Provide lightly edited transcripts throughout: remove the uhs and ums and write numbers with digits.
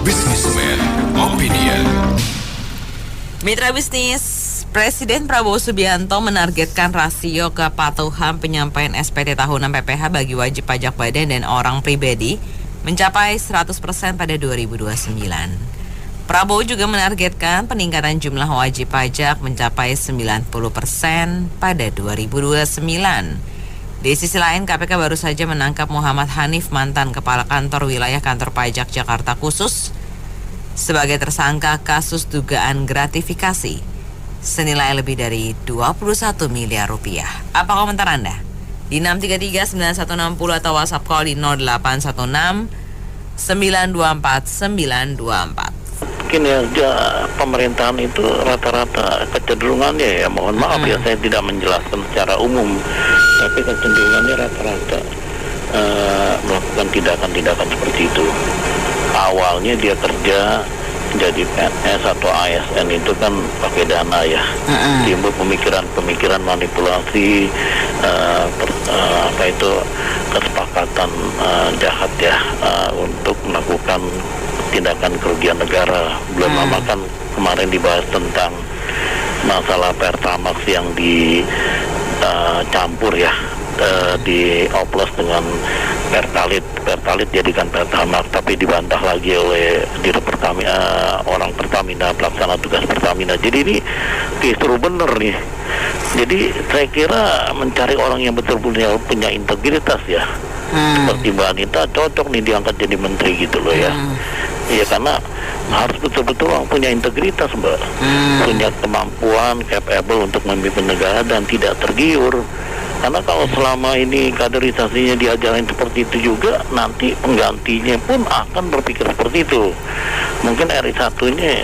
Businessman Opinion. Mitra bisnis, Presiden Prabowo Subianto menargetkan rasio kepatuhan penyampaian SPT tahunan PPh bagi wajib pajak badan dan orang pribadi mencapai 100% pada 2029. Prabowo juga menargetkan peningkatan jumlah wajib pajak mencapai 90% pada 2029. Di sisi lain, KPK baru saja menangkap Muhammad Hanif, mantan Kepala Kantor Wilayah Kantor Pajak Jakarta Khusus, sebagai tersangka kasus dugaan gratifikasi senilai lebih dari 21 miliar rupiah. Apa komentar Anda? Di 633-9160 atau WhatsApp call di 0816 924 924. Kinerja pemerintahan itu rata-rata kecenderungannya, ya mohon maaf ya saya tidak menjelaskan secara umum, tapi kecenderungannya rata-rata melakukan tindakan-tindakan seperti itu. Awalnya dia kerja jadi PNS atau ASN itu kan pakai dana ya, timbul pemikiran manipulasi, kesepakatan jahat ya, untuk melakukan tindakan kerugian negara. Belum lama kan kemarin dibahas tentang masalah Pertamax yang dicampur ya, dioplos dengan Pertalite jadikan Pertamax, tapi dibantah lagi oleh orang Pertamina, pelaksana tugas Pertamina. Jadi ini justru benar nih. Jadi saya kira mencari orang yang betul-betul punya integritas ya, seperti Mbak Anita cocok nih diangkat jadi menteri gitu loh ya. Ya karena harus betul-betul orang punya integritas Mbak, punya kemampuan, capable untuk memimpin negara dan tidak tergiur. Karena kalau selama ini kaderisasinya diajarin seperti itu juga, nanti penggantinya pun akan berpikir seperti itu. Mungkin RI satunya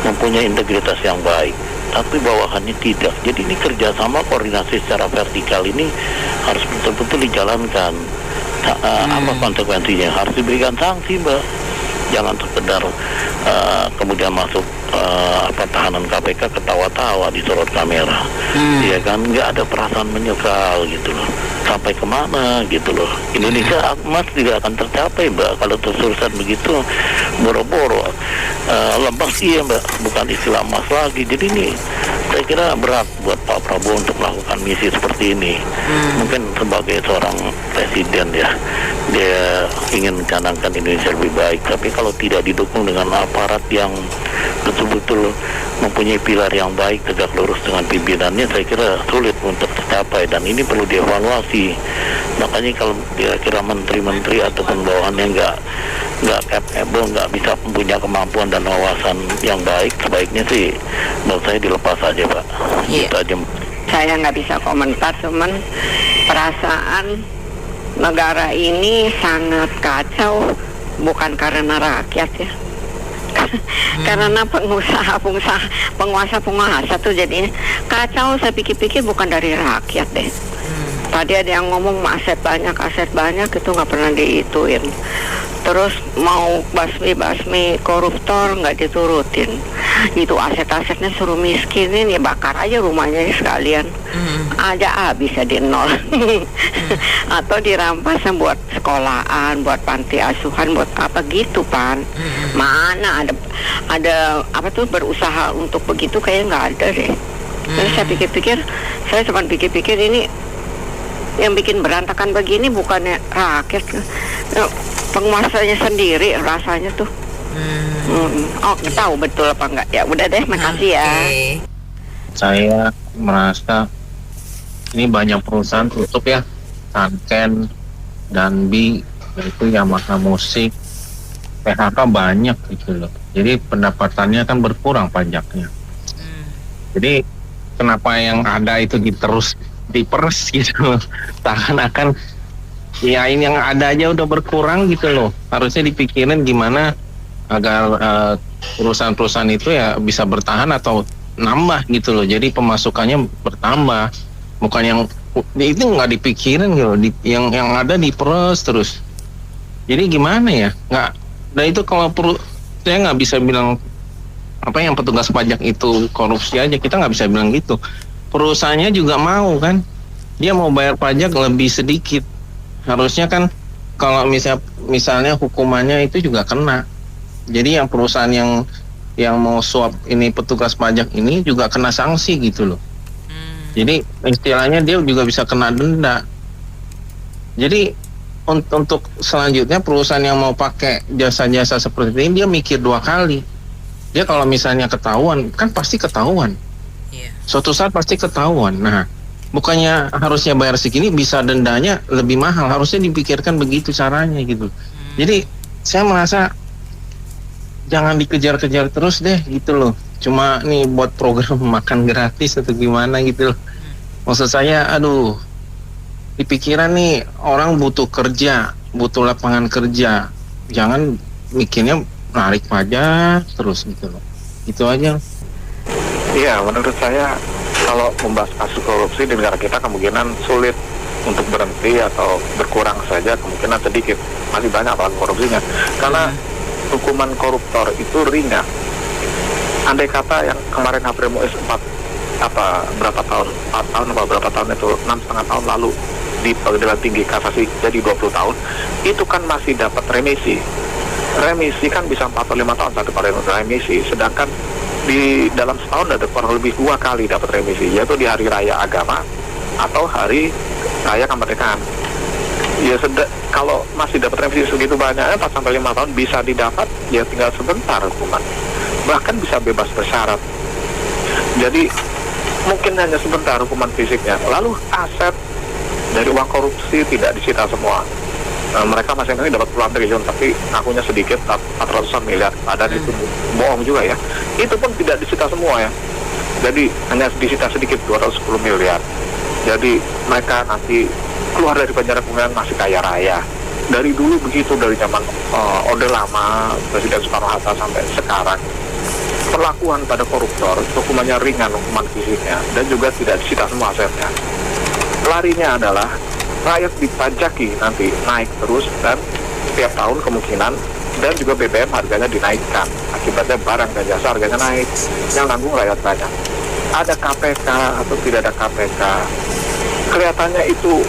mempunyai integritas yang baik, tapi bawahannya tidak. Jadi ini kerjasama koordinasi secara vertikal ini harus betul-betul dijalankan. Apa konsekuensinya? Harus diberikan sanksi Mbak. Jangan sekedar kemudian masuk tahanan KPK ketawa-tawa di sorot kamera, ya kan, nggak ada perasaan menyesal gitu loh. Sampai kemana gitu loh? Indonesia emas tidak akan tercapai Mbak kalau terus-terusan begitu, boro-boro lepas iya Mbak, bukan istilah emas lagi. Jadi ini saya kira berat buat Pak Prabowo untuk melakukan misi seperti ini. Mungkin sebagai seorang presiden ya, dia ingin mencanangkan Indonesia lebih baik, tapi kalau tidak didukung dengan aparat yang betul-betul mempunyai pilar yang baik, tegak lurus dengan pimpinannya, saya kira sulit untuk tercapai, dan ini perlu dievaluasi. Makanya kalau kira-kira menteri-menteri ataupun bawahannya nggak capable, nggak bisa punya kemampuan dan wawasan yang baik, sebaiknya sih menurut saya dilepas aja Pak. Gitu aja. Saya nggak bisa komentar, cuman perasaan negara ini sangat kacau, bukan karena rakyat ya. Karena penguasa tuh jadinya kacau. Saya pikir-pikir bukan dari rakyat deh. Tadi ada yang ngomong aset banyak itu nggak pernah diituin. Terus mau basmi koruptor nggak diturutin. Itu aset-asetnya suruh miskinin, ya bakar aja rumahnya sekalian. Aja bisa di nol. Atau dirampas buat sekolahan, buat panti asuhan, buat apa gitu Pan. Mana ada apa tuh berusaha untuk begitu, kayaknya nggak ada deh. Terus saya cuma pikir ini yang bikin berantakan begini bukannya rakyat, penguasanya sendiri rasanya tuh. Tahu betul apa enggak? Ya udah deh, makasih ya. Saya merasa ini banyak perusahaan tutup ya, Sanken, Danbi, yaitu Yamaha Musik, PHK banyak gitu loh. Jadi pendapatannya kan berkurang pajaknya. Jadi kenapa yang ada itu diperes gitu, seakan-akan ya ini yang ada aja udah berkurang gitu loh. Harusnya dipikirin gimana agar perusahaan-perusahaan itu ya bisa bertahan atau nambah gitu loh. Jadi pemasukannya bertambah, bukan yang itu nggak dipikirin gitu loh. Yang ada diperes terus. Jadi gimana ya? Nah itu kalau saya nggak bisa bilang apa yang petugas pajak itu korupsi aja, kita nggak bisa bilang gitu. Perusahaannya juga mau kan, dia mau bayar pajak lebih sedikit. Harusnya kan kalau misalnya hukumannya itu juga kena. Jadi yang perusahaan yang mau suap ini petugas pajak ini juga kena sanksi gitu loh. Jadi istilahnya dia juga bisa kena denda. Jadi untuk selanjutnya perusahaan yang mau pakai jasa-jasa seperti ini dia mikir 2 kali. Dia kalau misalnya ketahuan, kan pasti ketahuan. Suatu saat pasti ketahuan. Nah, bukannya harusnya bayar segini, bisa dendanya lebih mahal. Harusnya dipikirkan begitu caranya gitu. Jadi saya merasa jangan dikejar-kejar terus deh gitu loh. Cuma nih buat program makan gratis atau gimana gitu loh. Maksud saya, aduh, di pikiran nih orang butuh kerja, butuh lapangan kerja. Jangan mikirnya narik pajak terus gitu loh. Itu aja. Iya, menurut saya kalau membahas kasus korupsi di negara kita kemungkinan sulit untuk berhenti atau berkurang saja, kemungkinan sedikit. Masih banyak orang korupsinya. Karena hukuman koruptor itu ringan. Andai kata yang kemarin April Muiz berapa tahun itu 6,5 tahun lalu di pengadilan tinggi kasasi jadi 20 tahun, itu kan masih dapat remisi kan bisa 4 atau 5 tahun satu kali remisi, sedangkan di dalam setahun ada kurang lebih 2 kali dapat remisi, yaitu di hari raya agama atau hari raya kemerdekaan. Ya kalau masih dapat remisi segitu banyaknya 4 sampai 5 tahun bisa didapat, ya tinggal sebentar hukuman, bahkan bisa bebas bersyarat. Jadi mungkin hanya sebentar hukuman fisiknya, lalu aset dari uang korupsi tidak disita semua. Mereka masing-masing dapat puluhan triliun, tapi akunya sedikit, 400-an miliar, ada itu bohong juga ya. Itu pun tidak disita semua ya. Jadi hanya disita sedikit, 210 miliar. Jadi mereka nanti keluar dari penjara kemudian masih kaya raya. Dari dulu begitu, dari zaman Orde Lama, Presiden Soekarno-Hatta sampai sekarang. Perlakuan pada koruptor, hukumannya ringan, hukuman fisiknya, dan juga tidak disita semua asetnya. Larinya adalah rakyat dipajaki nanti naik terus, dan setiap tahun kemungkinan, dan juga BBM harganya dinaikkan. Akibatnya barang dan jasa harganya naik, yang nanggung rakyat banyak. Ada KPK atau tidak ada KPK, kelihatannya itu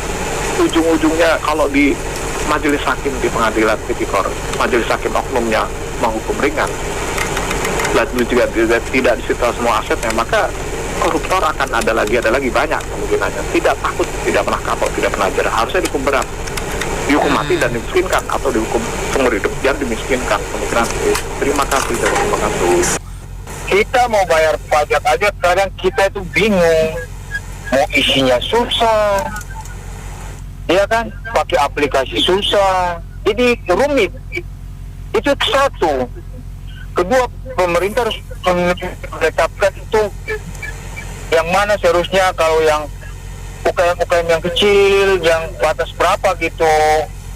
ujung-ujungnya kalau di majelis hakim di pengadilan tipikor, majelis hakim oknumnya menghukum ringan, lalu juga tidak disita semua asetnya, maka koruptor akan ada lagi banyak kemungkinannya. Tidak takut, tidak pernah kapok, tidak pernah jerah. Harusnya dihukum berat, dihukum mati dan dimiskinkan, atau dihukum seumur hidup dan dimiskinkan kemungkinan. Terima kasih. Kita mau bayar pajak aja kadang kita itu bingung, mau isinya susah, ya kan, pakai aplikasi susah, jadi rumit. Itu satu. Kedua, pemerintah harus menetapkan itu yang mana seharusnya, kalau yang UKM-UKM yang kecil, yang batas berapa gitu,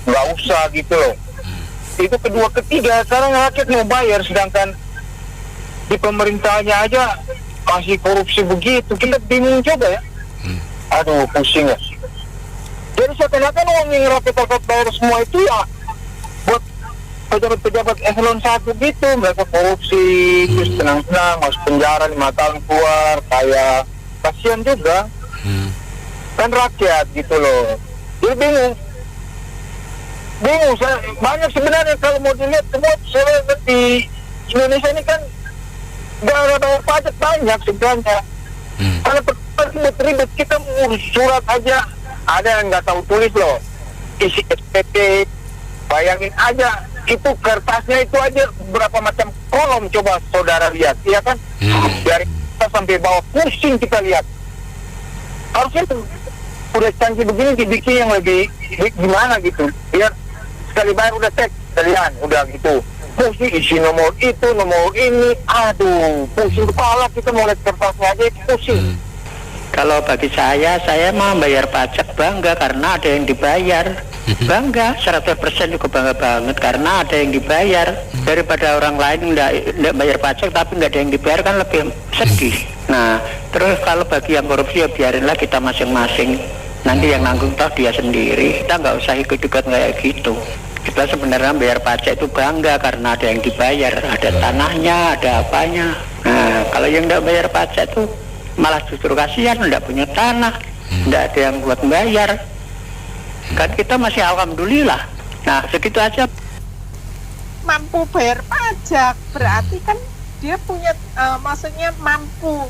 nggak usah gitu loh. Itu kedua. Ketiga, sekarang rakyat mau bayar, sedangkan di pemerintahnya aja masih korupsi begitu, kita bingung juga ya. Aduh, pusing ya. Jadi seakan-akan uang yang rakyat bayar semua itu ya buat pejabat-pejabat eselon 1 gitu, mereka korupsi, terus tenang-tenang masuk penjara 5 tahun keluar, kayak kasihan juga kan rakyat gitu loh. Jadi bingung, saya banyak sebenarnya kalau mau dilihat semua. Saya di Indonesia ini kan daerah bayar pajak banyak sebenarnya. Karena ribet-ribet, kita ngurus surat aja ada yang nggak tahu tulis loh, isi SPT, bayangin aja itu kertasnya itu aja berapa macam kolom, coba saudara lihat, iya kan? Dari atas sampai bawah pusing kita lihat. Harusnya tuh udah canggih begini dibikin yang lebih gimana gitu, biar sekali bayar udah cek sekalian, udah gitu. Pusing isi nomor itu, nomor ini, aduh, pusing kepala kita mau lihat kertasnya aja pusing. Kalau bagi saya mah bayar pajak bangga karena ada yang dibayar. Bangga, 100% juga bangga banget karena ada yang dibayar. Daripada orang lain nggak bayar pajak tapi nggak ada yang dibayar kan lebih sedih. Nah, terus kalau bagi yang korupsi ya biarinlah kita masing-masing. Nanti yang nanggung toh dia sendiri. Kita nggak usah ikut-ikut kayak gitu. Kita sebenarnya bayar pajak itu bangga karena ada yang dibayar, ada tanahnya, ada apanya. Nah, kalau yang nggak bayar pajak itu malah justru kasihan, nggak punya tanah, nggak ada yang buat bayar. Kan kita masih alhamdulillah. Nah, segitu aja. mampu bayar pajak, berarti kan dia punya maksudnya mampu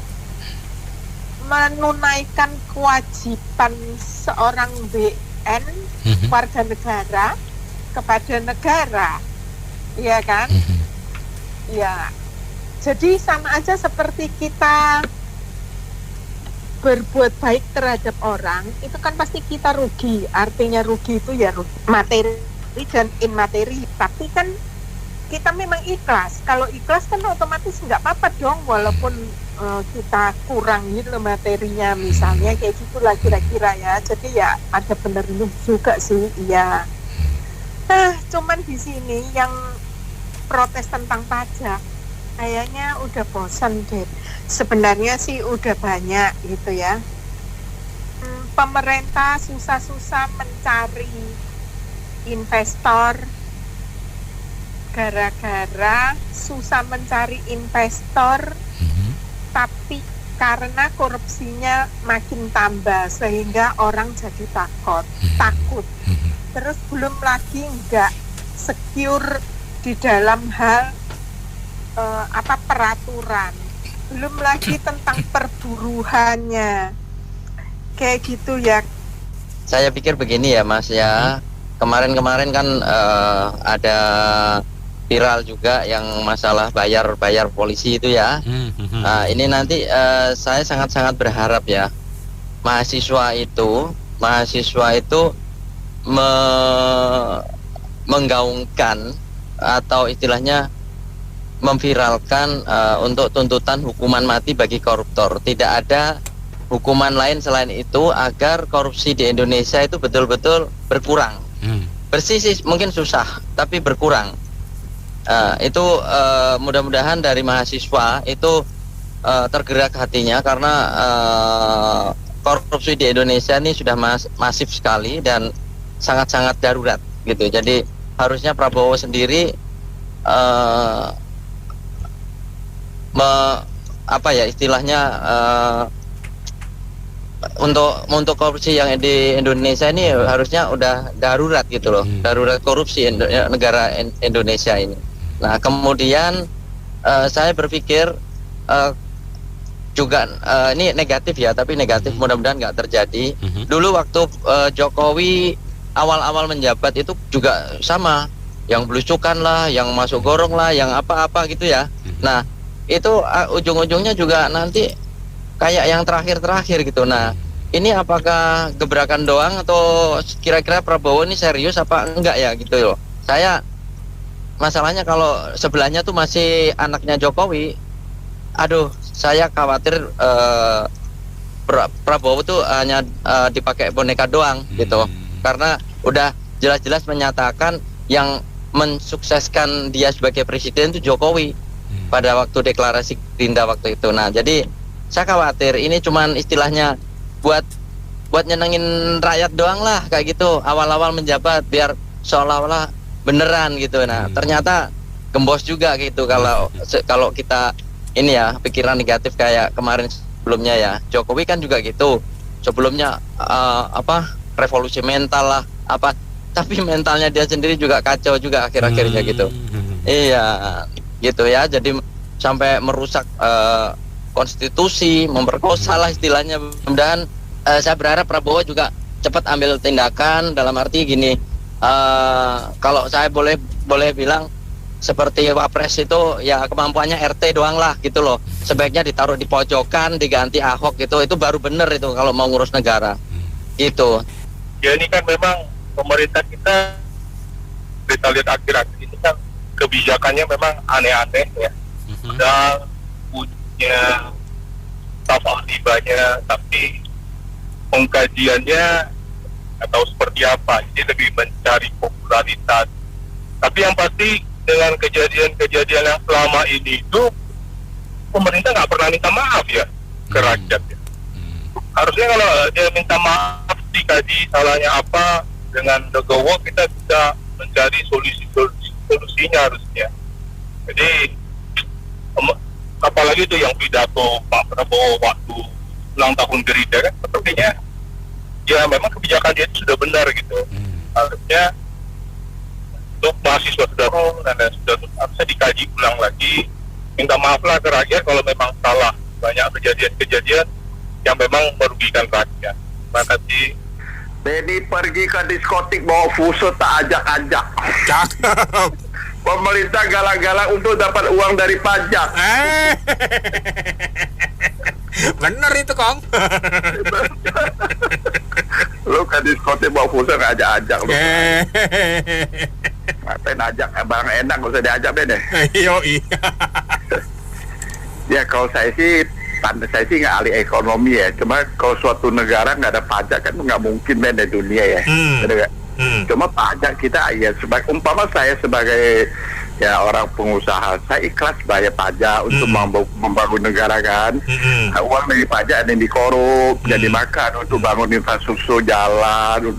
menunaikan kewajiban seorang BN warga negara kepada negara, ya kan? Ya, jadi sama aja seperti kita berbuat baik terhadap orang, itu kan pasti kita rugi. Artinya rugi itu ya rugi materi dan immateri. Tapi kan kita memang ikhlas. Kalau ikhlas kan otomatis nggak apa-apa dong, walaupun kita kurang gitu materinya misalnya, kayak gitulah kira-kira ya. Jadi ya ada benar juga sih, iya. Nah, cuman di sini yang protes tentang pajak kayaknya udah bosan deh. Sebenarnya sih udah banyak gitu ya. Pemerintah susah-susah mencari investor, gara-gara susah mencari investor, tapi karena korupsinya makin tambah sehingga orang jadi takut. Terus belum lagi nggak secure di dalam hal peraturan, belum lagi tentang perburuannya, kayak gitu ya. Saya pikir begini ya Mas ya, kemarin kan ada viral juga yang masalah bayar polisi itu ya. Nah, ini nanti saya sangat berharap ya mahasiswa itu menggaungkan atau istilahnya memviralkan untuk tuntutan hukuman mati bagi koruptor. Tidak ada hukuman lain selain itu agar korupsi di Indonesia itu betul-betul berkurang. Bersih sih mungkin susah, tapi berkurang. Itu mudah-mudahan dari mahasiswa itu tergerak hatinya, karena korupsi di Indonesia ini sudah masif sekali dan sangat-sangat darurat gitu. Jadi harusnya Prabowo sendiri untuk korupsi yang di Indonesia ini harusnya udah darurat gitu loh, darurat korupsi negara Indonesia ini. Nah kemudian saya berpikir juga ini negatif ya, tapi negatif mudah-mudahan nggak terjadi. Dulu waktu Jokowi awal-awal menjabat itu juga sama, yang belusukan lah, yang masuk gorong lah, yang apa-apa gitu ya. Nah itu ujung-ujungnya juga nanti kayak yang terakhir gitu. Nah ini apakah gebrakan doang atau kira-kira Prabowo ini serius apa enggak ya gitu loh. Saya masalahnya kalau sebelahnya tuh masih anaknya Jokowi, aduh saya khawatir Prabowo tuh hanya dipakai boneka doang gitu, karena udah jelas-jelas menyatakan yang mensukseskan dia sebagai presiden itu Jokowi pada waktu deklarasi Gerindra waktu itu. Nah jadi saya khawatir ini cuman istilahnya buat nyenengin rakyat doang lah kayak gitu awal-awal menjabat, biar seolah-olah beneran gitu. Nah ternyata gembos juga gitu kalau kita ini ya pikiran negatif kayak kemarin sebelumnya ya. Jokowi kan juga gitu sebelumnya revolusi mental lah apa, tapi mentalnya dia sendiri juga kacau juga akhir-akhirnya gitu. Iya gitu ya, jadi sampai merusak konstitusi, memperkosa lah istilahnya. Mudah-mudahan saya berharap Prabowo juga cepat ambil tindakan, dalam arti gini, kalau saya boleh bilang seperti Wapres itu ya kemampuannya RT doang lah gitu loh, sebaiknya ditaruh di pojokan, diganti Ahok gitu, itu baru bener itu kalau mau ngurus negara gitu. Ya ini kan memang pemerintah kita lihat akhir-akhir ini kan kebijakannya memang aneh-aneh ya, dan punya staf ahli banyak, tapi pengkajiannya atau seperti apa, ini lebih mencari popularitas. Tapi yang pasti dengan kejadian-kejadian yang selama ini itu pemerintah nggak pernah minta maaf ya ke rakyat ya. Harusnya kalau dia minta maaf, dikaji salahnya apa, dengan legowo kita bisa mencari solusinya harusnya. Jadi apalagi itu yang pidato Pak Prabowo waktu ulang tahun Gerindra kan sepertinya ya memang kebijakan dia itu sudah benar gitu. Harusnya untuk mahasiswa sudah dan sudah harusnya dikaji ulang lagi. Minta maaf lah ke rakyat kalau memang salah. Banyak kejadian-kejadian yang memang merugikan rakyat. Terima kasih. Dedi pergi ke diskotik bawa fuso tak ajak-ajak. Cakep. Pemerintah galak-galak untuk dapat uang dari pajak. Bener itu, Kong. Lu ke diskotik bawa fuso nggak ajak-ajak lu. Ngapain ajak barang enak gak usah diajak deh. Yoi. Ya kalau saya sih nggak ahli ekonomi ya. Cuma kalau suatu negara nggak ada pajak kan nggak mungkin di dunia ya. Bener nggak? Cuma pajak kita ya umpama saya sebagai ya orang pengusaha, saya ikhlas bayar pajak untuk membangun negara kan. Uang dari pajak ada yang dikorup, jadi makan untuk bangun infrastruktur jalan,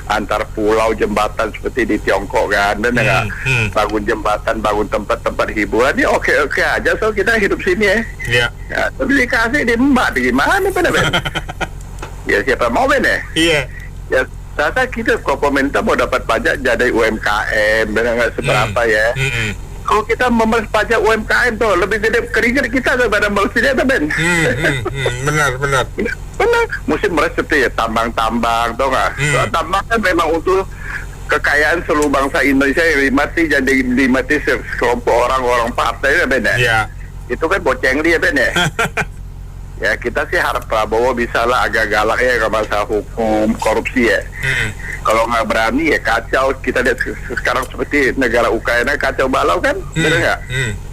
antar pulau, jembatan seperti di Tiongkok kan, benar nggak? Bangun jembatan, bangun tempat-tempat hiburan, ini oke aja, so kita hidup sini ya. Iya. Ya, tapi dikasih di mbak, gimana benar? Ya siapa mau ya? Iya. Ya saya kita kalau pemerintah mau dapat pajak jadi UMKM, benar nggak seberapa ya? Kalau kita memeras pajak UMKM tuh lebih gede keringat kita daripada meresnya tuh Ben. Benar. Mesti meres seperti ya tambang-tambang, tau nggak? Tambang kan memang untuk kekayaan seluruh bangsa Indonesia yang dimati sekelompok orang partai ya Ben ya. Iya. Itu kan bocengli ya Ben ya. Ya kita sih harap Prabowo bisa lah agak galak ya kalau masalah hukum korupsi ya. Kalau nggak berani ya kacau. Kita lihat sekarang seperti negara Ukraina kacau balau kan, benar nggak?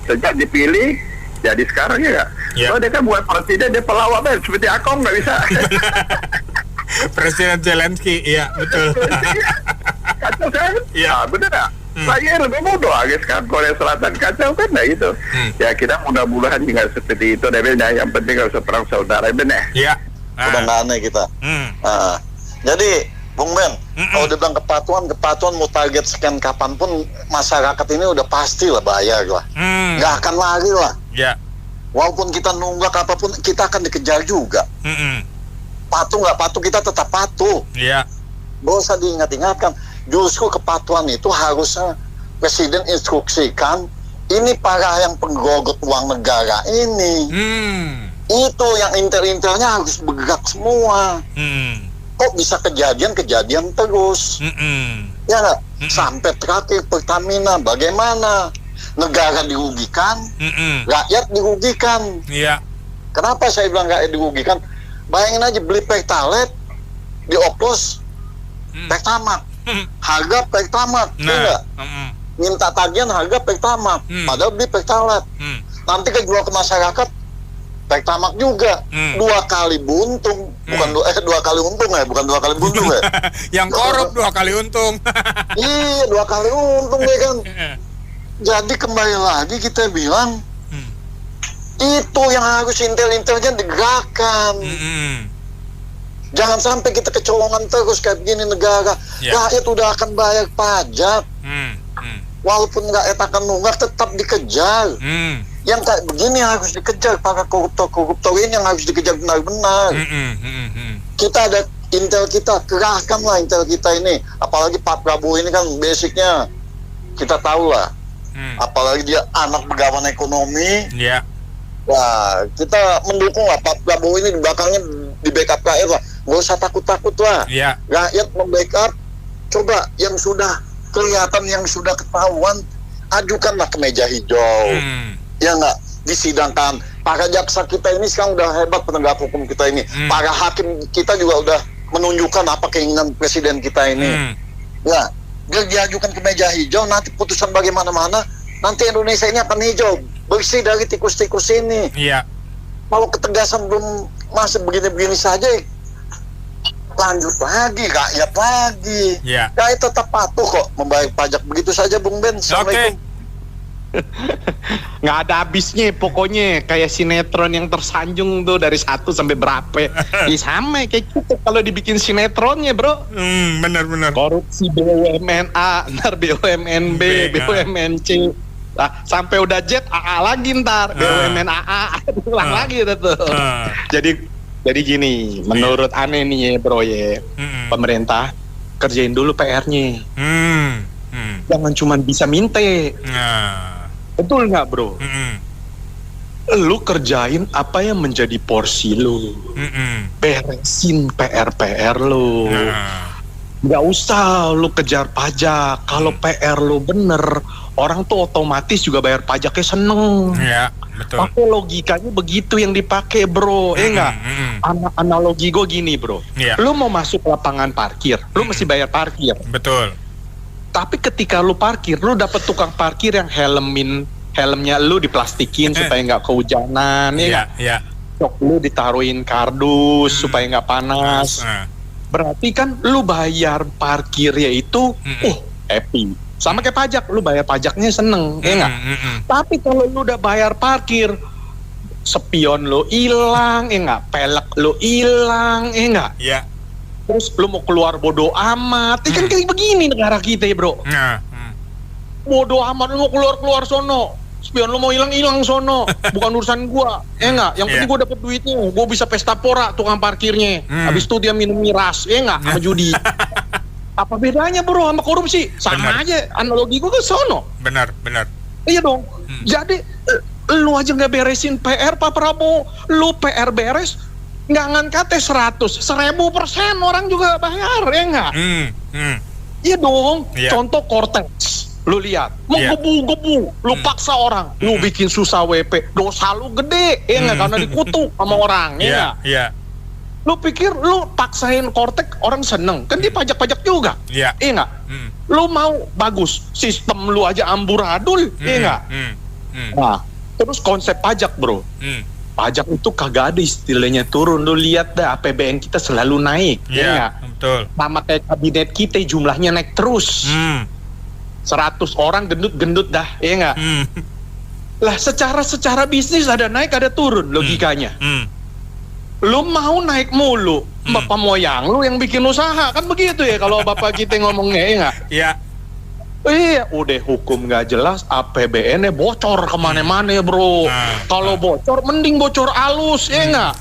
Sejak dipilih jadi sekarang ya nggak? Kalau dia kan buat presiden dia pelawak kan, seperti Akong nggak bisa. Presiden Zelensky, iya betul. Kacau kan? Iya, benar nggak? Saya lebih bodoh aja sekarang Korea Selatan kacau kan nah itu. Ya kita mudah-mudahan nggak seperti itu deh. Yang penting nggak usah perang saudara benar. Iya. Udah nggak aneh kita. Jadi Bung Ben, kalau dibilang kepatuhan mau target sekian kapanpun masyarakat ini udah pasti lah bayar lah. Nggak akan lari lah. Iya. Walaupun kita nunggak apapun kita akan dikejar juga. Patuh nggak patuh kita tetap patuh. Iya. Gak usah diingat-ingatkan. Justru kepatuhan itu harusnya presiden instruksikan ini para yang penggogot uang negara ini. Itu yang intel-intelnya harus bergerak semua. Kok bisa kejadian terus? Ya nggak? Sampai terakhir Pertamina bagaimana? Negara dirugikan, rakyat dirugikan. Iya. Kenapa saya bilang rakyat dirugikan? Bayangin aja beli Pertalite dioplos Pertamax. Harga Pertamax, enggak? Minta tagihan harga Pertamax, padahal beli Pertalite. Nanti kejual ke masyarakat Pertamax juga 2 kali buntung, bukan 2 kali untung ya, bukan 2 kali buntung ya. Yang korup 2 kali untung. Iya, 2 kali untung ya kan. Jadi kembali lagi kita bilang itu yang harus intel-intelnya digerakkan. Jangan sampai kita kecolongan terus kayak begini negara. Rakyat udah akan bayar pajak. Walaupun rakyat akan nunggak tetap dikejar. Yang kayak begini harus dikejar. Para koruptor ini yang harus dikejar benar-benar. Kita ada intel kita, kerahkanlah intel kita ini. Apalagi Pak Prabowo ini kan basicnya kita tahu lah. Apalagi dia anak begawan ekonomi. Wah, kita mendukung lah Pak Prabowo ini di belakangnya di backup rakyat lah. Gak usah takut-takut lah. Rakyat membackup. Coba yang sudah kelihatan, yang sudah ketahuan, ajukanlah ke meja hijau. Ya nggak? Disidangkan. Para jaksa kita ini sekarang udah hebat, penegak hukum kita ini. Para hakim kita juga udah menunjukkan apa keinginan presiden kita ini. Ya, dia diajukan ke meja hijau, nanti putusan bagaimana-mana, nanti Indonesia ini akan hijau, bersih dari tikus-tikus ini. Kalau ketegasan belum masih begini-begini saja, lanjut lagi, rakyat lagi. Rakyat tetap patuh kok membayar pajak. Begitu saja Bung Ben. Assalamualaikum. Nggak ada habisnya pokoknya, kayak sinetron yang tersanjung tuh dari 1 sampai berapa. Sama kayak kita kalau dibikin sinetronnya bro. Benar-benar. Korupsi BUMN A, ntar BUMN B, BUMN C. Nah, sampai udah jet AA lagi ntar BUMN AA ulang lagi tuh. Jadi gini, menurut aneh nih ya bro ya, pemerintah kerjain dulu PR-nya. jangan cuma bisa minta. Betul nggak, bro? Lu kerjain apa yang menjadi porsi lu. Beresin PR lu. Nggak usah lu kejar pajak. Kalau PR lu bener, orang tuh otomatis juga bayar pajaknya seneng. Iya, betul. Pakai logikanya begitu yang dipakai, bro. Enggak? Analogi gue gini, bro. Lu mau masuk lapangan parkir, lu mesti bayar parkir. Betul. Tapi ketika lu parkir, lu dapet tukang parkir yang helmnya lu diplastikin supaya nggak kehujanan, Iya. Jok lu ditaruhin kardus supaya nggak panas. Berarti kan lu bayar parkirnya itu, happy. Sama kayak pajak, lu bayar pajaknya seneng, ya nggak? Tapi kalau lu udah bayar parkir, spion lu hilang, ya nggak? Pelek lu hilang, ya nggak? Iya. Terus lu mau keluar bodo amat, kan kayak begini negara kita ya, bro. Bodo amat, lu mau keluar sono, spion lu mau hilang sono, bukan urusan gua, nggak? Yang penting gua dapet duitnya, gua bisa pesta pora tukang parkirnya, habis itu dia minum miras, nggak? Sama judi. Apa bedanya, bro, sama korupsi? Sama aja, analogi gua ke sono. Benar. Iya dong. Jadi lu aja nggak beresin PR, Pak Prabowo, lu PR beres, nggak ngangkatnya 100% orang juga bayar, ya nggak? Iya dong. Contoh Cortex. Lu lihat, mau gebu-gebu, lu paksa orang, lu bikin susah WP, dosa lu gede, ya nggak? Karena dikutuk sama orang, ya nggak? Lu pikir lu paksain Cortex orang seneng, kan dia pajak-pajak juga, iya nggak? Lu mau bagus, sistem lu aja amburadul, iya nggak? Nah, terus konsep pajak, bro, pajak itu kagak ada istilahnya turun. Lu lihat dah, APBN kita selalu naik, ya nggak? Betul. Sama kayak kabinet kita jumlahnya naik terus. 100 orang gendut dah, ya nggak? Lah secara bisnis ada naik ada turun logikanya. Lu mau naik mulu, bapak moyang lu yang bikin usaha, kan begitu ya kalau bapak kita ngomongnya, ya nggak? Iya. Iya, udah hukum nggak jelas, APBN-nya bocor kemana-mana, bro. Kalau bocor mending bocor alus, ya nggak?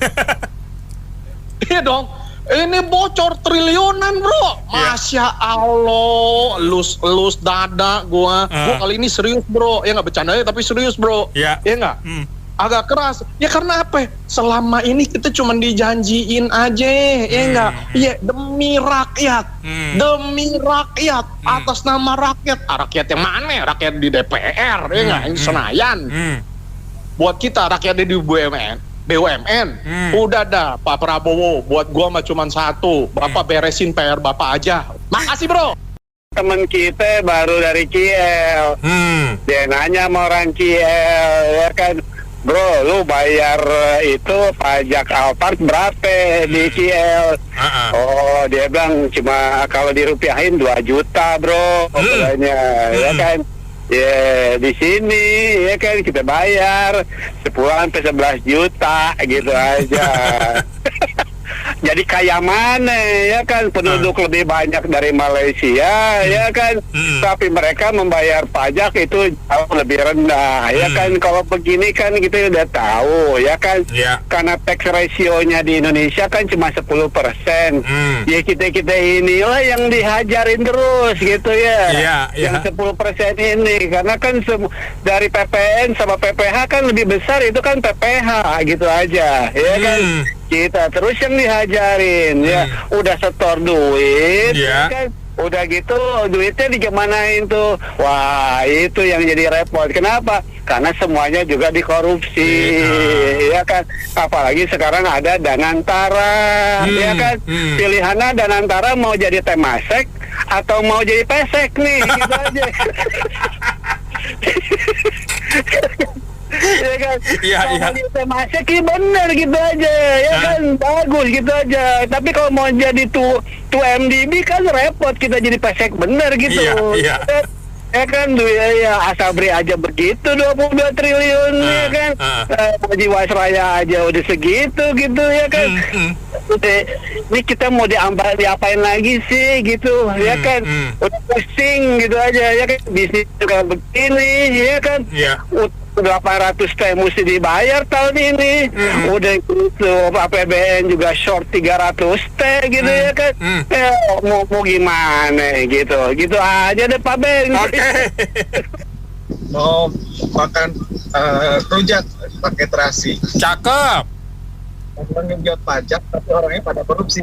Iya dong. Ini bocor triliunan, bro. Masya Allah, lus dada gua kali ini serius, bro. Ya nggak bercandanya tapi serius, bro. Ya nggak? Agak keras. Ya karena apa? Selama ini kita cuma dijanjiin aja, ya nggak? Ya demi rakyat, atas nama rakyat. Rakyat yang mana? Rakyat di DPR, ya nggak? Ini Senayan. Buat kita rakyatnya di BUMN, udah dah Pak Prabowo, buat gua mah cuma satu, Bapak beresin PR Bapak aja. Makasih, bro. Temen kita baru dari KL, dia nanya sama orang KL, ya kan, bro, lu bayar itu pajak Alphard berapa di KL? Oh, dia bilang cuma kalau dirupiahin 2 juta, bro, katanya, ya kan. Ya di sini ya kan kita bayar 10-11 juta gitu aja. Jadi kayak mana ya kan, penduduk lebih banyak dari Malaysia ya kan, tapi mereka membayar pajak itu jauh lebih rendah ya kan. Kalau begini kan kita udah tahu ya kan, karena tax ratio-nya di Indonesia kan cuma 10%. Ya kita inilah yang dihajarin terus gitu ya, yang 10% ini, karena kan dari PPN sama PPH kan lebih besar, itu kan PPH gitu aja ya kan. Kita terus yang dihajarin ya, udah setor duit ya kan, udah gitu duitnya digimanain tuh. Wah, itu yang jadi repot. Kenapa? Karena semuanya juga dikorupsi ya kan. Apalagi sekarang ada Danantara ya kan. Pilihannya Danantara mau jadi Temasek atau mau jadi Pesek nih, gitu aja. Ya kan, kalau jadi Temasek bener gitu aja, ya kan, bagus gitu aja. Tapi kalau mau jadi tuh MDB kan repot, kita jadi Pesek bener gitu. Ya kan, ya Asabri aja begitu 22 triliun ya kan. Jiwasraya aja udah segitu gitu ya kan. Ini kita mau diapain lagi sih gitu ya kan. Udah pusing gitu aja ya kan, bisnis juga begini ya kan. 800 T mesti dibayar tahun ini. Udah itu APBN juga short 300 T gitu ya kan. Mau gimana gitu aja deh Pak Ben. Mau makan rujak pakai terasi. Cakep. Mengenjot pajak tapi orangnya pada korupsi.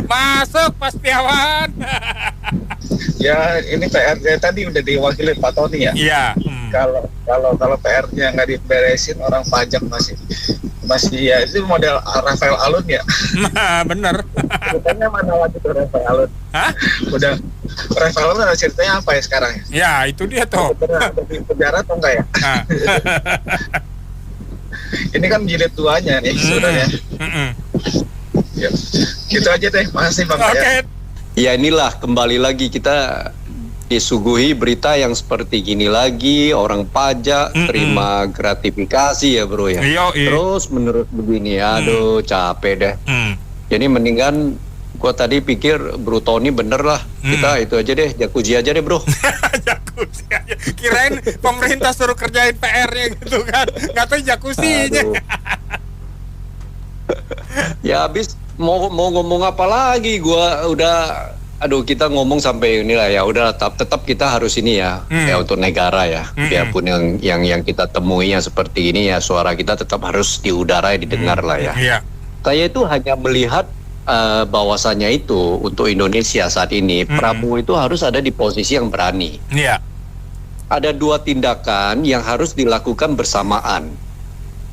Masuk Pak Setiawan. Ya ini PR-nya tadi udah diwakili Pak Tony ya. Iya. Kalau PR-nya nggak diberesin, orang pajak masih ya itu model Rafael Alun ya. Bener. Ceritanya mana lagi tuh Rafael Alun? Hah? Udah Rafael Alun ada ceritanya apa ya sekarang? Ya itu dia tuh. Ada di penjara atau enggak ya? Ini kan jilid 2-nya nih sebenarnya. Ya, gitu aja deh. Makasih Bang. Ya inilah kembali lagi kita disuguhi berita yang seperti gini lagi, orang pajak terima gratifikasi ya bro ya. Terus menurut begini, aduh capek deh. Jadi mendingan gua tadi pikir Bro Tony bener lah, kita itu aja deh, jacuzzi aja deh bro. Jacuzzi aja. Kirain pemerintah suruh kerjain PR-nya gitu kan, nggak tahu jacuzzi-nya. Ya habis mau ngomong apa lagi, gua udah kita ngomong sampai inilah ya, udah tetap kita harus ini ya, ya untuk negara ya, biarpun yang kita temui yang seperti ini ya, suara kita tetap harus di udara didengar lah ya. Saya itu hanya melihat bahwasannya itu untuk Indonesia saat ini Prabowo itu harus ada di posisi yang berani. Ada 2 tindakan yang harus dilakukan bersamaan,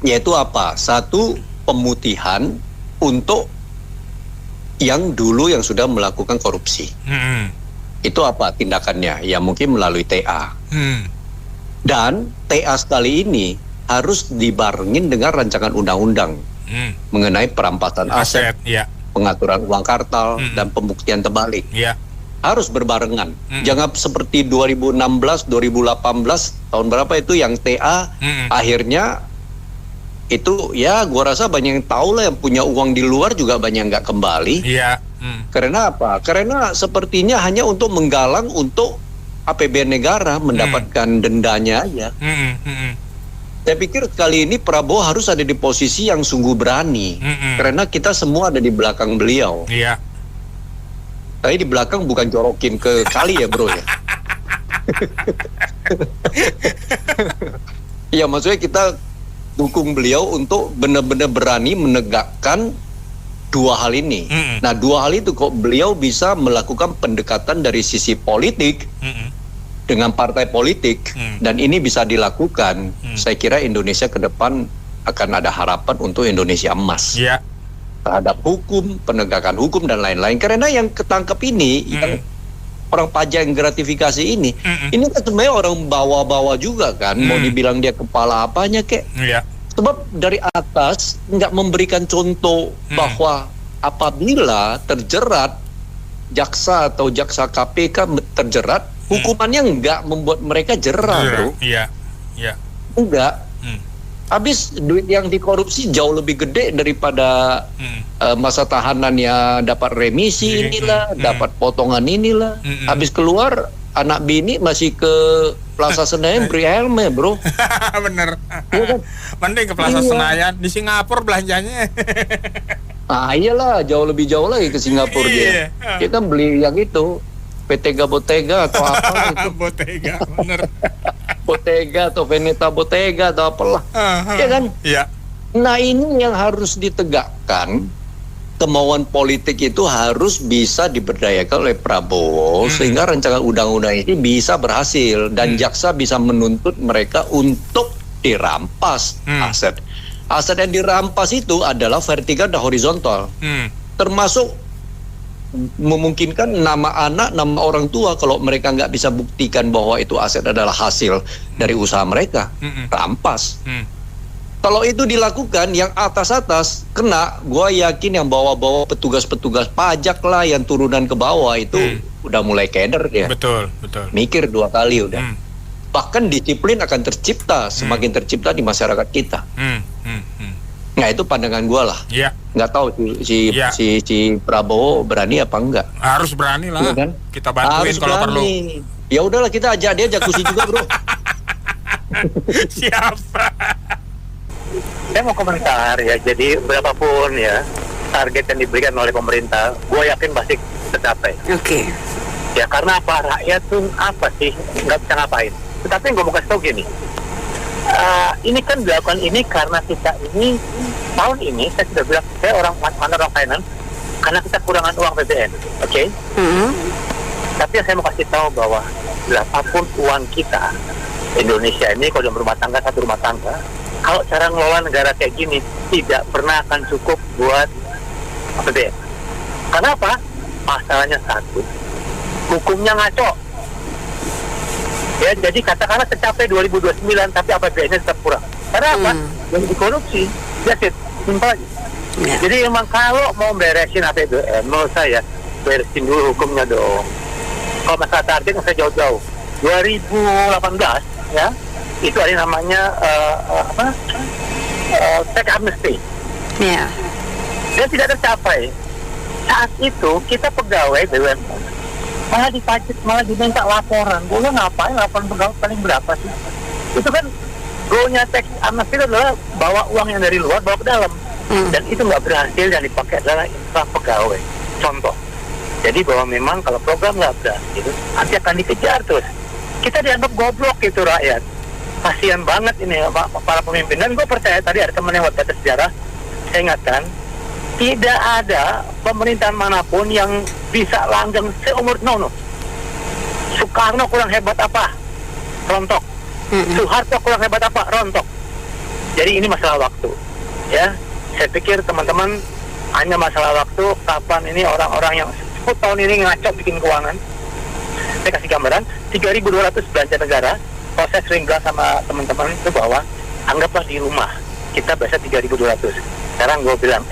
yaitu apa? 1, pemutihan untuk yang dulu yang sudah melakukan korupsi. Itu apa tindakannya? Ya mungkin melalui TA. Dan TA sekali ini harus dibarengin dengan rancangan undang-undang mengenai perampasan aset, pengaturan uang kartal, dan pembuktian terbalik. Harus berbarengan. Jangan seperti 2016, 2018, tahun berapa itu yang TA akhirnya itu ya gua rasa banyak yang tahu lah, yang punya uang di luar juga banyak yang nggak kembali. Karena apa? Karena sepertinya hanya untuk menggalang untuk APBN negara, mendapatkan dendanya aja. Saya pikir kali ini Prabowo harus ada di posisi yang sungguh berani, karena kita semua ada di belakang beliau. Tapi di belakang bukan jorokin ke kali ya bro ya. Ya maksudnya kita dukung beliau untuk benar-benar berani menegakkan 2 hal ini. Nah 2 hal itu kok beliau bisa melakukan pendekatan dari sisi politik dengan partai politik, dan ini bisa dilakukan. Saya kira Indonesia ke depan akan ada harapan untuk Indonesia emas terhadap hukum, penegakan hukum dan lain-lain. Karena yang ketangkep ini, yang orang pajak yang gratifikasi ini kan sebenarnya orang bawa-bawa juga kan, mau dibilang dia kepala apanya kek. Sebab dari atas nggak memberikan contoh bahwa apabila terjerat jaksa atau jaksa KPK terjerat, hukumannya nggak membuat mereka jerah bro. Enggak. Habis duit yang dikorupsi jauh lebih gede daripada masa tahanannya, dapat remisi inilah, dapat potongan inilah. Habis keluar anak bini masih ke Plaza Senayan beri helme bro. Bener. Mending ke Plaza Senayan, di Singapura belanjanya. Iyalah jauh lebih jauh lagi ke Singapura dia. Kita beli yang itu Bottega atau apa itu. Bottega, bener. Bottega atau Veneta Bottega atau apalah. Ya kan? Nah ini yang harus ditegakkan. Kemauan politik itu harus bisa diberdayakan oleh Prabowo sehingga rancangan undang-undang ini bisa berhasil dan jaksa bisa menuntut mereka untuk dirampas aset. Aset yang dirampas itu adalah vertikal dan horizontal. Termasuk memungkinkan nama anak, nama orang tua kalau mereka nggak bisa buktikan bahwa itu aset adalah hasil dari usaha mereka, rampas. Kalau itu dilakukan, yang atas-atas kena, gue yakin yang bawa-bawa petugas-petugas pajak lah, yang turunan ke bawah itu udah mulai keder dia. Betul. Mikir 2 kali udah. Bahkan disiplin akan tercipta, semakin tercipta di masyarakat kita. Nah itu pandangan gue lah. Nggak tahu si Prabowo berani apa enggak. Harus berani lah. Kan? Kita bantuin kalau perlu. Ya udahlah kita ajak dia jacuzzi juga bro. Siapa? Saya mau komentar ya, jadi berapapun ya target yang diberikan oleh pemerintah, gue yakin pasti tercapai. Oke. Ya karena apa, rakyat tuh apa sih, nggak bisa ngapain. Tetapi gue mau kasih tau gini, ini kan dilakukan ini karena kita ini tahun ini saya sudah bilang saya orang finance karena kita kurangan uang PBN, oke? Tapi yang saya mau kasih tahu bahwa berapapun uang kita Indonesia ini kalau dalam rumah tangga, satu rumah tangga, kalau cara ngelola negara kayak gini tidak pernah akan cukup buat APBN. Kenapa? Masalahnya satu, hukumnya ngaco. Ya, jadi katakanlah tercapai 2029 tapi APBN-nya tetap kurang. Karena apa? Yang dikorupsi. That's it. Simpel aja. Jadi memang kalau mau beresin APBN, menurut saya beresin dulu hukumnya dong. Kalau masalah target saya jauh-jauh. 2018 ya, itu ada yang namanya tax amnesty. Iya. Dan tidak tercapai. Saat itu kita pegawai BUMN malah dipajak, malah diminta laporan. Gue ngapain laporan pegawai paling berapa sih? Itu kan goalnya tax amnesty itu adalah bawa uang yang dari luar bawa ke dalam. Dan itu nggak berhasil, yang dipakai adalah infra pegawai. Contoh. Jadi bahwa memang kalau program nggak berhasil, nanti akan dikejar terus. Kita dianggap goblok gitu rakyat. Kasian banget ini para pemimpin. Dan gue percaya tadi ada teman yang buat baca sejarah, saya ingatkan, tidak ada pemerintahan manapun yang bisa langgeng seumur Soekarno kurang hebat apa? Rontok. Soeharto kurang hebat apa? Rontok. Jadi ini masalah waktu. Ya, saya pikir teman-teman hanya masalah waktu kapan ini orang-orang yang 10 tahun ini ngaco bikin keuangan. Saya kasih gambaran 3.200 belanja negara. Kalau saya sering bilang sama teman-teman itu bahwa anggaplah di rumah kita biasa 3.200. Sekarang gue bilang,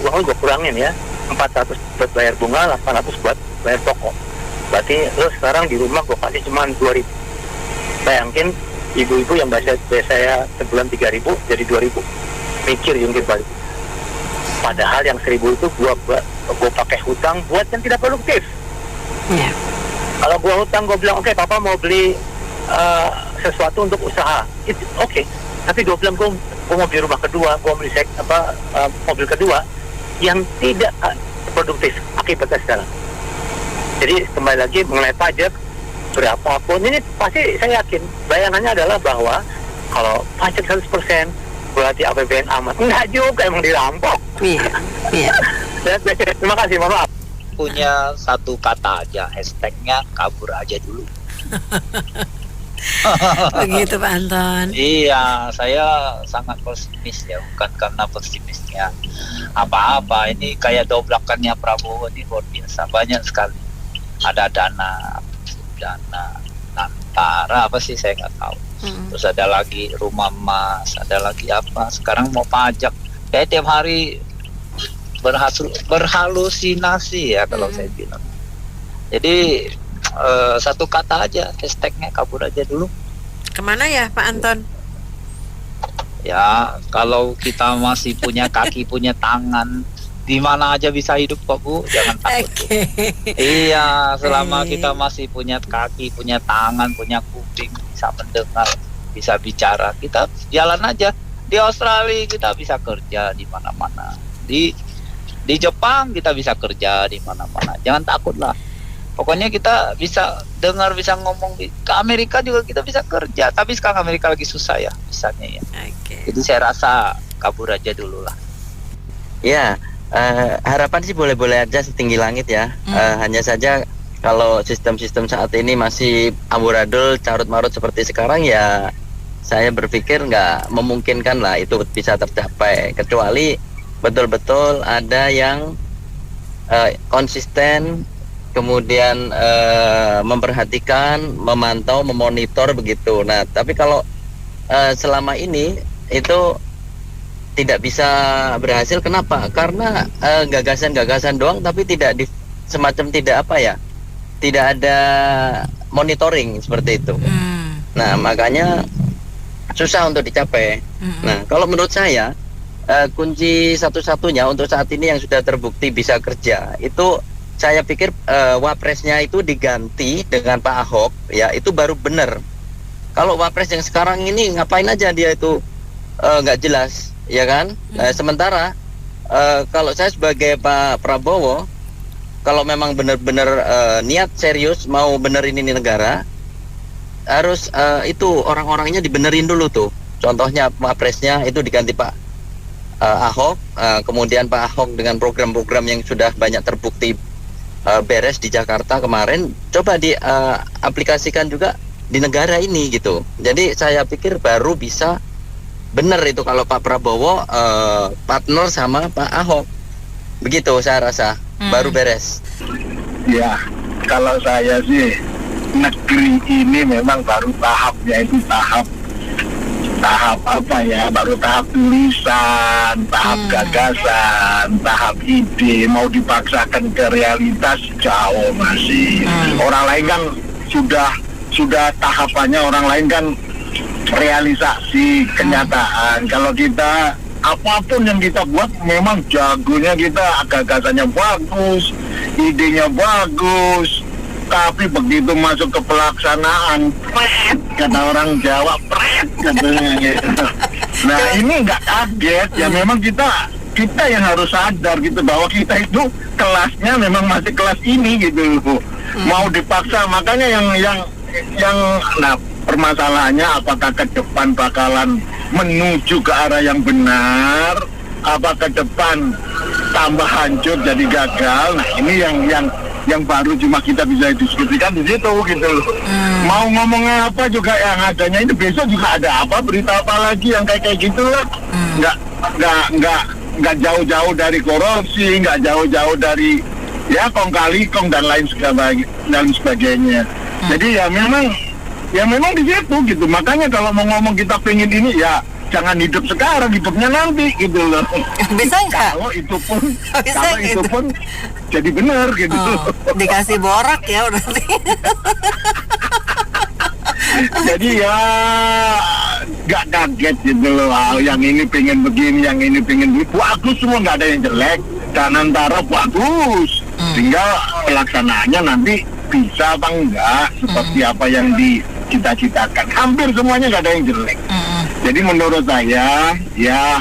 uang lu gue kurangin ya, 400 buat bayar bunga, 800 buat bayar pokok. Berarti lu sekarang di rumah gue kasih cuma 2.000. Bayangin ibu-ibu yang biasa saya sebulan 3.000 jadi 2.000. Mikir jungkir balik. Padahal yang 1.000 itu gue pakai hutang buat yang tidak produktif. Kalau gue hutang, gue bilang oke, papa mau beli sesuatu untuk usaha, oke. Tapi gue bilang gue mau beli rumah kedua, gue mau beli mobil kedua yang tidak produktif akibatnya sekarang. Jadi kembali lagi mengenai pajak, berapapun ini pasti saya yakin bayangannya adalah bahwa kalau pajak 100% berarti APBN amat. Enggak juga, emang dirampok. Iya. Terima kasih, mohon maaf. Punya satu kata aja, hashtagnya kabur aja dulu. Begitu Pak Anton. Iya, saya sangat pesimis ya, bukan karena pesimisnya apa-apa. Ini kayak doblakannya Prabowo ini luar biasa, banyak sekali. Ada dana Nantara apa sih saya nggak tahu. Terus ada lagi rumah emas, ada lagi apa? Sekarang mau pajak. Kayak tiap hari berhalusinasi ya kalau saya bilang. Jadi satu kata aja, hashtagnya kabur aja dulu. Kemana ya Pak Anton? Ya kalau kita masih punya kaki, punya tangan, di mana aja bisa hidup kok Bu, jangan takut. Iya, selama kita masih punya kaki, punya tangan, punya kuping, bisa mendengar, bisa bicara, kita jalan aja. Di Australia kita bisa kerja di mana-mana. Di Jepang kita bisa kerja di mana-mana. Jangan takutlah. Pokoknya kita bisa dengar, bisa ngomong. Ke Amerika juga kita bisa kerja. Tapi sekarang Amerika lagi susah ya, misalnya ya. Jadi saya rasa kabur aja dulu lah. Ya, harapan sih boleh-boleh aja setinggi langit ya. Hanya saja kalau sistem-sistem saat ini masih amburadul, carut-marut seperti sekarang ya, saya berpikir nggak memungkinkan lah itu bisa tercapai. Kecuali betul-betul ada yang konsisten, kemudian memperhatikan, memantau, memonitor begitu. Nah, tapi kalau selama ini itu tidak bisa berhasil, kenapa? Karena gagasan-gagasan doang, tapi tidak semacam tidak apa ya, tidak ada monitoring seperti itu. Nah, makanya susah untuk dicapai. Nah, kalau menurut saya kunci satu-satunya untuk saat ini yang sudah terbukti bisa kerja itu, saya pikir wapresnya itu diganti dengan Pak Ahok ya, itu baru benar. Kalau Wapres yang sekarang ini ngapain aja dia itu nggak jelas, ya kan? Sementara kalau saya sebagai Pak Prabowo, kalau memang benar-benar niat serius mau benerin ini negara, harus itu orang-orangnya dibenerin dulu tuh. Contohnya Wapresnya itu diganti Pak Ahok, kemudian Pak Ahok dengan program-program yang sudah banyak terbukti beres di Jakarta kemarin, coba diaplikasikan juga di negara ini gitu. Jadi saya pikir baru bisa benar itu kalau Pak Prabowo partner sama Pak Ahok. Begitu saya rasa baru beres. Ya, kalau saya sih negeri ini memang baru tahapnya itu tahap apa ya, baru tahap tulisan, tahap gagasan, tahap ide, mau dipaksakan ke realitas jauh masih. Orang lain kan sudah tahapannya, orang lain kan realisasi kenyataan. Kalau kita apapun yang kita buat memang jagonya kita, gagasannya bagus, idenya bagus, tapi begitu masuk ke pelaksanaan, pret, kata orang Jawa, pret katanya gitu. Nah ini nggak kaget ya, memang kita yang harus sadar gitu bahwa kita itu kelasnya memang masih kelas ini gitu. Mau dipaksa, makanya yang nah permasalahannya apakah ke depan bakalan menuju ke arah yang benar, apa ke depan tambah hancur jadi gagal. Nah ini yang baru cuma kita bisa diskusikan di situ gitu loh. Mau ngomongnya apa juga yang adanya ini, besok juga ada apa, berita apa lagi yang kayak gitu lah. Nggak jauh-jauh dari korupsi, nggak jauh-jauh dari ya kong kali kong dan lain sebagainya. Jadi ya memang di situ gitu. Makanya kalau mau ngomong kita pengen ini ya jangan hidup sekarang, hidupnya nanti gitu loh. Bisa nggak? Kalau itu pun jadi benar gitu. Dikasih borak ya berarti. Jadi ya nggak kaget gitu loh. Yang ini pengen begini, yang ini pengen begini. Bagus semua, nggak ada yang jelek. Dan antara bagus, tinggal pelaksanaannya nanti bisa apa enggak, seperti apa yang dicita-citakan. Hampir semuanya nggak ada yang jelek. Jadi menurut saya ya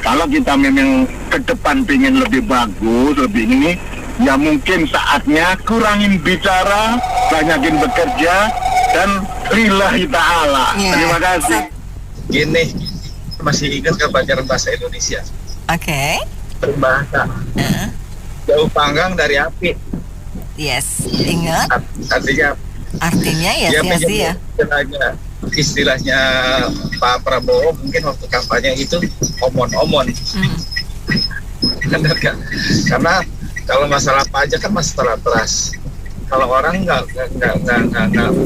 kalau kita memang ke depan pengen lebih bagus, lebih ini, ya mungkin saatnya kurangin bicara, banyakin bekerja, dan lillahi ta'ala. Terima kasih. Gini, masih ingat ke pelajaran bahasa Indonesia? Oke. Berbahasa. Jauh panggang dari api. Yes, ingat. Artinya ya sia-sia. Istilahnya Pak Prabowo mungkin waktu kampanye itu omon-omon. Benar kan? Karena kalau masalah pajak kan masalah trust. Kalau orang nggak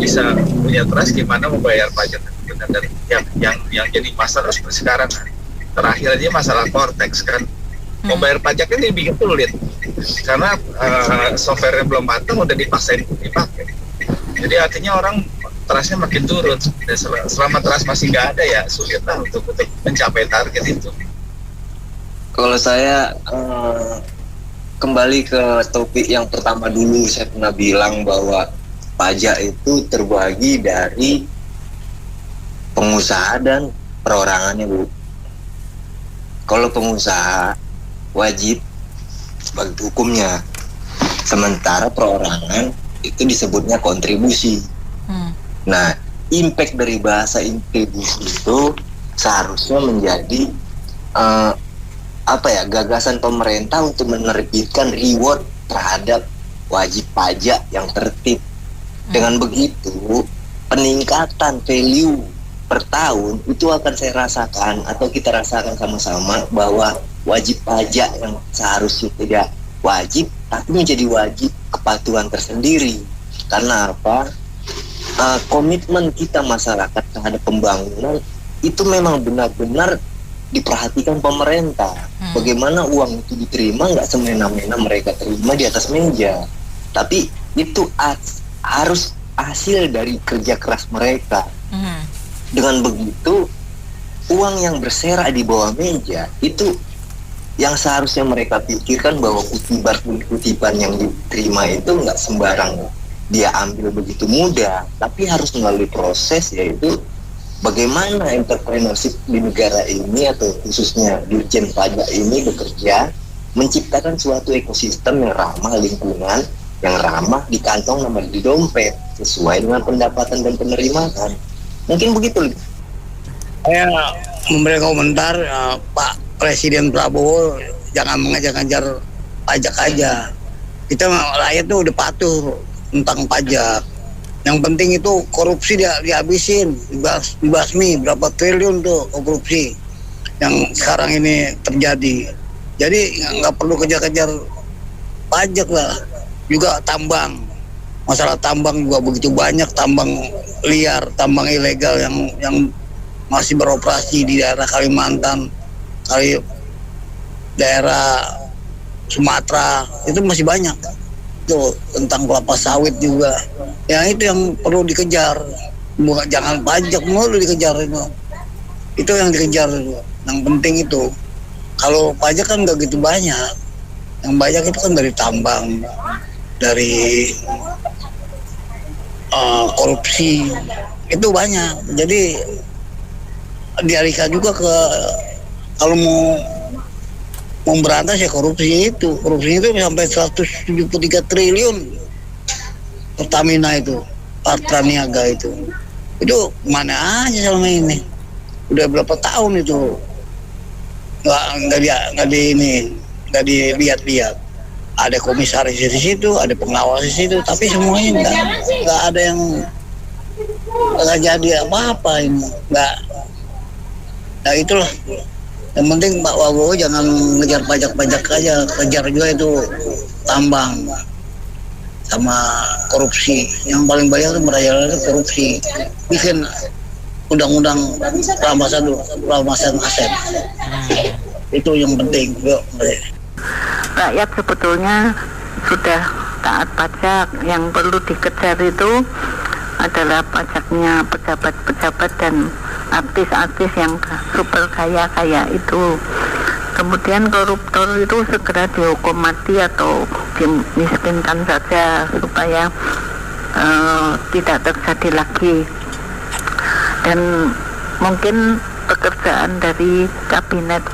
bisa punya trust, gimana membayar pajak? Dan yang jadi masalah seperti sekarang terakhir aja masalah Cortex kan, membayar pajaknya dibikin sulit karena softwarenya belum matang, udah dipaksain dipakai. Jadi artinya orang trustnya makin turun. Dan selama trust masih nggak ada ya sulit lah untuk mencapai target itu. Kalau saya kembali ke topik yang pertama dulu, saya pernah bilang bahwa pajak itu terbagi dari pengusaha dan perorangannya, Bu. Kalau pengusaha wajib bagi hukumnya, sementara perorangan itu disebutnya kontribusi. Nah, impact dari bahasa kontribusi itu seharusnya menjadi gagasan pemerintah untuk menerbitkan reward terhadap wajib pajak yang tertib. Dengan begitu, peningkatan value per tahun itu akan saya rasakan atau kita rasakan sama-sama bahwa wajib pajak yang seharusnya tidak wajib tapi menjadi wajib kepatuhan tersendiri. Karena apa? Komitmen kita masyarakat terhadap pembangunan itu memang benar-benar diperhatikan pemerintah. Bagaimana uang itu diterima, nggak semena-mena mereka terima di atas meja, tapi itu harus hasil dari kerja keras mereka. Dengan begitu, uang yang berserak di bawah meja itu yang seharusnya mereka pikirkan bahwa kutipan yang diterima itu nggak sembarang dia ambil begitu mudah, tapi harus melalui proses, yaitu bagaimana entrepreneurship di negara ini atau khususnya Dirjen Pajak ini bekerja menciptakan suatu ekosistem yang ramah lingkungan, yang ramah di kantong sama di dompet, sesuai dengan pendapatan dan penerimaan. Mungkin begitu. Saya memberi komentar, Pak Presiden Prabowo jangan mengejar-ngejar pajak aja. Kita rakyat tuh udah patuh tentang pajak. Yang penting itu korupsi dihabisin, dibasmi berapa triliun tuh korupsi yang sekarang ini terjadi. Jadi nggak perlu kejar-kejar pajak lah. Juga tambang, masalah tambang juga begitu banyak, tambang liar, tambang ilegal yang masih beroperasi di daerah Kalimantan, daerah Sumatera, itu masih banyak. Itu tentang kelapa sawit juga. Ya itu yang perlu dikejar. Bukan jangan pajak mulu dikejar itu. Itu yang dikejar itu. Yang penting itu. Kalau pajak kan nggak gitu banyak. Yang banyak itu kan dari tambang, dari korupsi. Itu banyak. Jadi dialihkan juga ke kalau mau memberantas ya korupsi itu sampai 173 triliun Pertamina itu, Patraniaga itu mana aja selama ini, udah berapa tahun itu nggak dilihat-lihat. Ada komisaris di situ, ada pengawas di situ, tapi semuanya nggak ada yang nggak jadi apa-apa ini, nggak. Nah itulah. Yang penting Pak Prabowo jangan ngejar pajak-pajak aja, kejar juga itu tambang sama korupsi. Yang paling banyak itu merajalela itu korupsi. Bikin undang-undang perampasan aset. Itu yang penting. Rakyat sebetulnya sudah taat pajak. Yang perlu dikejar itu adalah pajaknya pejabat-pejabat dan artis-artis yang super kaya itu. Kemudian koruptor itu segera dihukum mati atau dimiskinkan saja supaya tidak terjadi lagi. Dan mungkin pekerjaan dari kabinet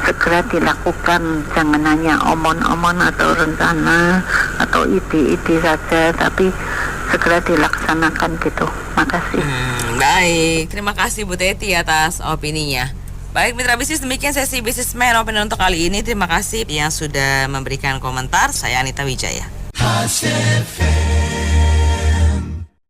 segera dilakukan, jangan hanya omon-omon atau rencana atau ide-ide saja, tapi segera dilaksanakan gitu. Makasih. Baik, terima kasih Bu Teti atas opininya. Baik mitra bisnis, demikian sesi Businessman Opinion untuk kali ini. Terima kasih yang sudah memberikan komentar. Saya Anita Wijaya.